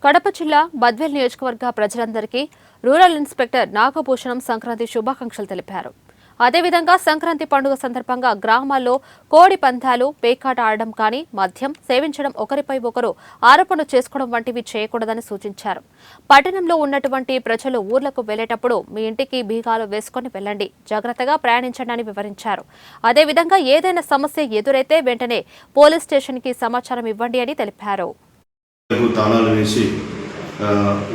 కడప జిల్లా బద్వేల్ నియోజకవర్గ ప్రజలందరికీ రూరల్ ఇన్స్పెక్టర్ నాగభూషణం సంక్రాంతి శుభాకాంక్షలు తెలిపారు. అదేవిధంగా సంక్రాంతి పండుగ సందర్భంగా గ్రామాల్లో కోడి పందాలు, పేకాట ఆడడం కానీ, మద్యం సేవించడం, ఒకరిపై ఒకరు ఆరోపణలు చేసుకోవడం వంటివి చేయకూడదని సూచించారు. పట్టణంలో ఉన్నటువంటి ప్రజలు ఊర్లకు వెళ్లేటప్పుడు మీ ఇంటికి బీగాలు వేసుకుని వెళ్లండి, జాగ్రత్తగా ప్రయాణించండి అని వివరించారు. అదేవిధంగా ఏదైనా సమస్య ఎదురైతే వెంటనే పోలీస్ స్టేషన్కి సమాచారం ఇవ్వండి అని తెలిపారు. తాళాలు వేసి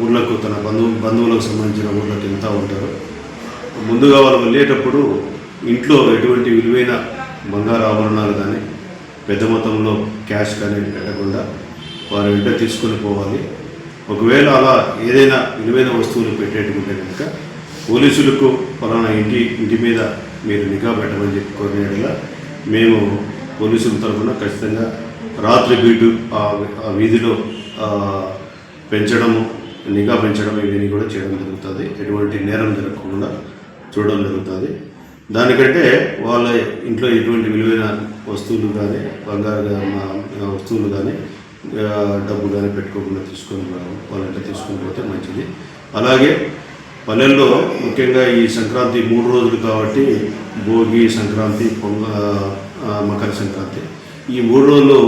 ఊళ్ళకు తన బంధువులకు సంబంధించిన ఊళ్ళకి వెళ్తూ ఉంటారు. ముందుగా వాళ్ళు వెళ్ళేటప్పుడు ఇంట్లో ఎటువంటి విలువైన బంగారు ఆభరణాలు కానీ పెద్ద మొత్తంలో క్యాష్ కానీ పెట్టకుండా వారి వెంట తీసుకొని పోవాలి. ఒకవేళ అలా ఏదైనా విలువైన వస్తువులు పెట్టేట్టుకుంటే కనుక పోలీసులకు పలానా ఇంటి మీద మీరు నిఘా పెట్టమని చెప్పి కోరినట్లుగా మేము పోలీసుల తరఫున ఖచ్చితంగా రాత్రి బీటు ఆ వీధిలో పెంచడము, నిఘా పెంచడం ఇవన్నీ కూడా చేయడం జరుగుతుంది. ఎటువంటి నేరం జరగకుండా చూడడం జరుగుతుంది. దానికంటే వాళ్ళ ఇంట్లో ఎటువంటి విలువైన వస్తువులు కానీ, బంగారు వస్తువులు కానీ, డబ్బు కానీ పెట్టుకోకుండా తీసుకొని వాళ్ళంటే తీసుకొని పోతే మంచిది. అలాగే పల్లెల్లో ముఖ్యంగా ఈ సంక్రాంతి 3 రోజులు కాబట్టి భోగి, సంక్రాంతి, మకర సంక్రాంతి, ఈ 3 రోజులు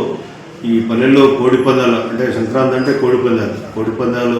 ఈ పల్లెల్లో కోడి పందాలు, అంటే సంక్రాంతి అంటే కోడి పందాలు